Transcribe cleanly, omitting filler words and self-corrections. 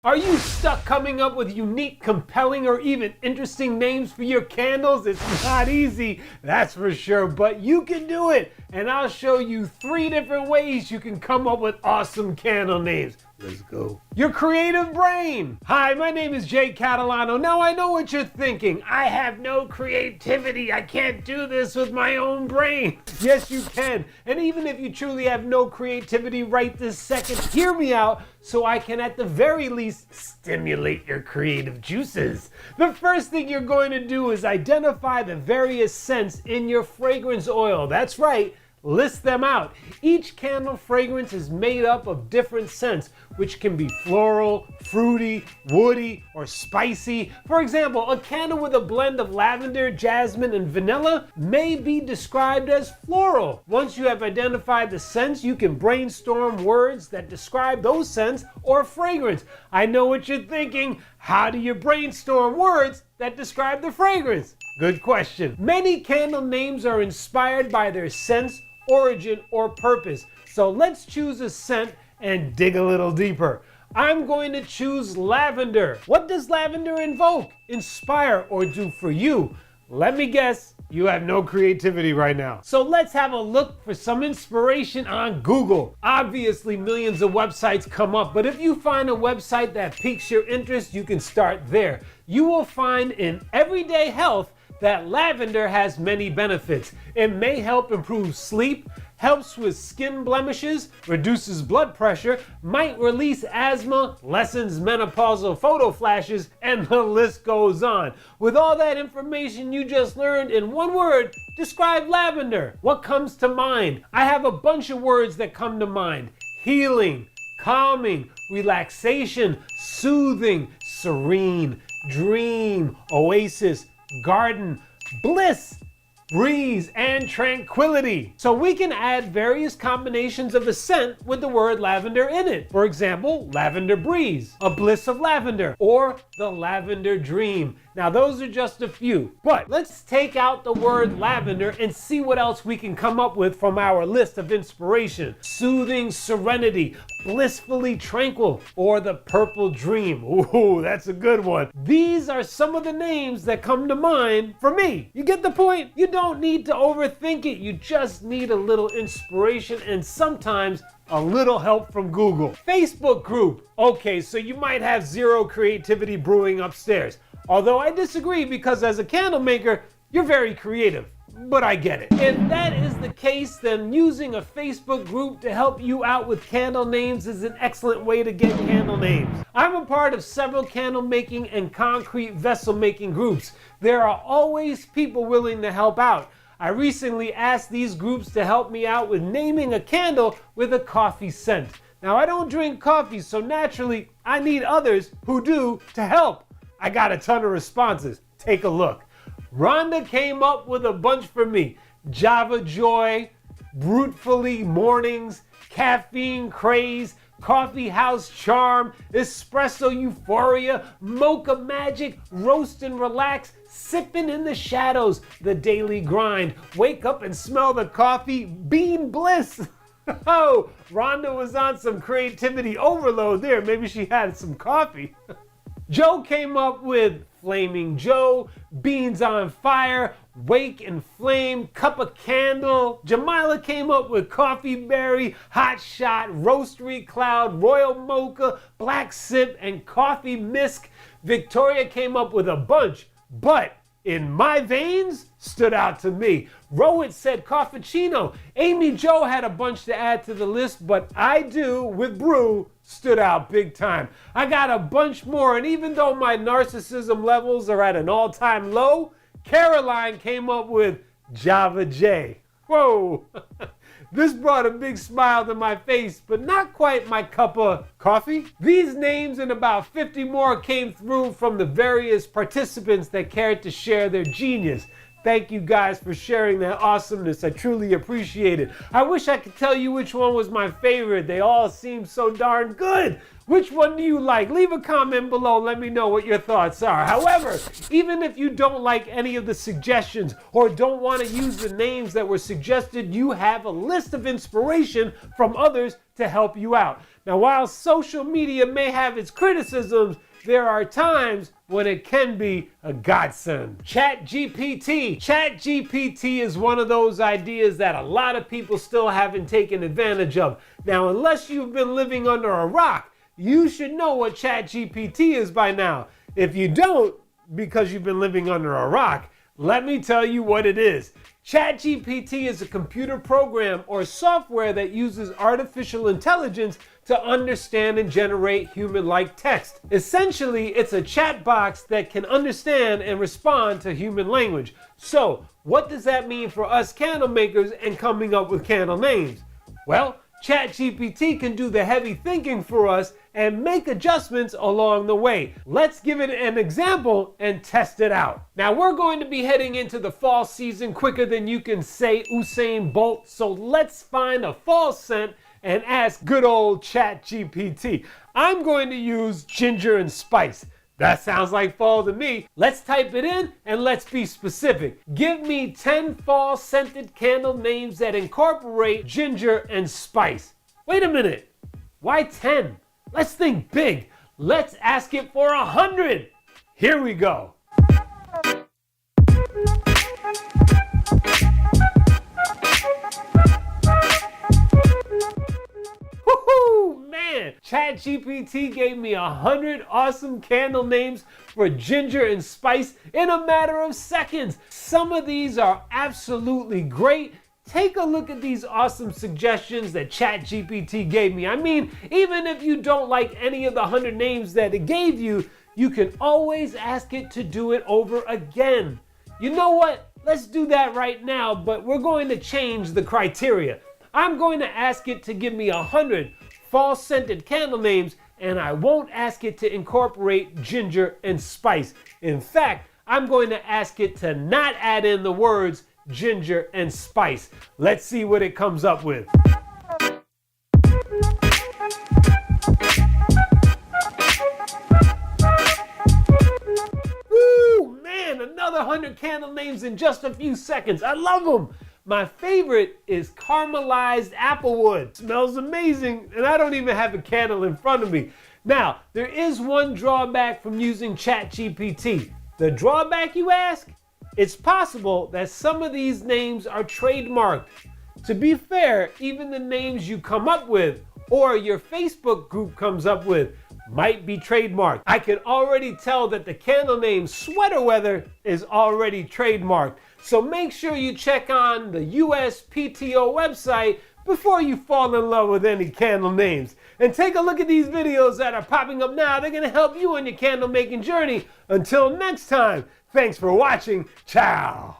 Are you stuck coming up with unique, compelling, or even interesting names for your candles? It's not easy, that's for sure, but you can do it. And I'll show you 3 different ways you can come up with awesome candle names. Let's go. Your creative brain. Hi, my name is Jay Catalano. Now I know what you're thinking. I have no creativity. I can't do this with my own brain. Yes, you can. And even if you truly have no creativity right this second, hear me out so I can at the very least stimulate your creative juices. The first thing you're going to do is identify the various scents in your fragrance oil. That's right. List them out. Each candle fragrance is made up of different scents, which can be floral, fruity, woody, or spicy. For example, a candle with a blend of lavender, jasmine, and vanilla may be described as floral. Once you have identified the scents, you can brainstorm words that describe those scents or fragrance. I know what you're thinking. How do you brainstorm words that describe the fragrance? Good question. Many candle names are inspired by their scents, origin, or purpose. So let's choose a scent and dig a little deeper. I'm going to choose lavender. What does lavender invoke, inspire, or do for you? Let me guess, you have no creativity right now. So let's have a look for some inspiration on Google. Obviously, millions of websites come up, but if you find a website that piques your interest, you can start there. You will find in Everyday Health that lavender has many benefits. It may help improve sleep, helps with skin blemishes, reduces blood pressure, might release asthma, lessens menopausal photo flashes, and the list goes on. With all that information you just learned, in one word, describe lavender. What comes to mind? I have a bunch of words that come to mind. Healing, calming, relaxation, soothing, serene, dream, oasis, garden, bliss, breeze, and tranquility. So we can add various combinations of a scent with the word lavender in it. For example, lavender breeze, a bliss of lavender, or the lavender dream. Now those are just a few, but let's take out the word lavender and see what else we can come up with from our list of inspiration. Soothing serenity, blissfully tranquil, or the purple dream. Ooh, that's a good one. These are some of the names that come to mind for me. You get the point? You don't need to overthink it. You just need a little inspiration and sometimes a little help from Google. Facebook group. Okay, so you might have zero creativity brewing upstairs. Although I disagree, because as a candle maker, you're very creative. But I get it. If that is the case, then using a Facebook group to help you out with candle names is an excellent way to get candle names. I'm a part of several candle making and concrete vessel making groups. There are always people willing to help out. I recently asked these groups to help me out with naming a candle with a coffee scent. Now I don't drink coffee, so naturally I need others who do to help. I got a ton of responses. Take a look. Rhonda came up with a bunch for me. Java Joy, Brutefully Mornings, Caffeine Craze, Coffee House Charm, Espresso Euphoria, Mocha Magic, Roast and Relax, Sippin' in the Shadows, The Daily Grind, Wake Up and Smell the Coffee, Bean Bliss. Oh, Rhonda was on some creativity overload there. Maybe she had some coffee. Joe came up with Flaming Joe, Beans on Fire, Wake and Flame, Cup of Candle. Jamila came up with Coffee Berry, Hot Shot, Roastery Cloud, Royal Mocha, Black Sip, and Coffee Misk. Victoria came up with a bunch, but In My Veins stood out to me. Rowett said Caffuccino. Amy Jo had a bunch to add to the list, but I Do with Brew stood out big time. I got a bunch more, and even though my narcissism levels are at an all-time low, Caroline came up with Java J. Whoa! This brought a big smile to my face, but not quite my cup of coffee. These names and about 50 more came through from the various participants that cared to share their genius. Thank you guys for sharing that awesomeness. I truly appreciate it. I wish I could tell you which one was my favorite. They all seem so darn good. Which one do you like? Leave a comment below. Let me know what your thoughts are. However, even if you don't like any of the suggestions or don't want to use the names that were suggested, you have a list of inspiration from others to help you out. Now, while social media may have its criticisms, there are times when it can be a godsend. ChatGPT. ChatGPT is one of those ideas that a lot of people still haven't taken advantage of. Now, unless you've been living under a rock, you should know what ChatGPT is by now. If you don't, because you've been living under a rock, let me tell you what it is. ChatGPT is a computer program or software that uses artificial intelligence to understand and generate human-like text. Essentially, it's a chat box that can understand and respond to human language. So, what does that mean for us candle makers and coming up with candle names? Well, ChatGPT can do the heavy thinking for us and make adjustments along the way. Let's give it an example and test it out. Now, we're going to be heading into the fall season quicker than you can say Usain Bolt, so let's find a fall scent and ask good old ChatGPT. I'm going to use ginger and spice. That sounds like fall to me. Let's type it in and let's be specific. Give me 10 fall scented candle names that incorporate ginger and spice. Wait a minute. Why 10? Let's think big. Let's ask it for 100. Here we go. Man, ChatGPT gave me 100 awesome candle names for ginger and spice in a matter of seconds. Some of these are absolutely great. Take a look at these awesome suggestions that ChatGPT gave me. I mean, even if you don't like any of the 100 names that it gave you, you can always ask it to do it over again. You know what? Let's do that right now, but we're going to change the criteria. I'm going to ask it to give me 100 fall scented candle names, and I won't ask it to incorporate ginger and spice. In fact, I'm going to ask it to not add in the words ginger and spice. Let's see what it comes up with. Woo, man, another 100 candle names in just a few seconds. I love them. My favorite is caramelized applewood. Smells amazing, and I don't even have a candle in front of me. Now, there is one drawback from using ChatGPT. The drawback, you ask? It's possible that some of these names are trademarked. To be fair, even the names you come up with or your Facebook group comes up with might be trademarked. I can already tell that the candle name Sweater Weather is already trademarked. So make sure you check on the USPTO website before you fall in love with any candle names. And take a look at these videos that are popping up now. They're gonna help you on your candle making journey. Until next time, thanks for watching. Ciao.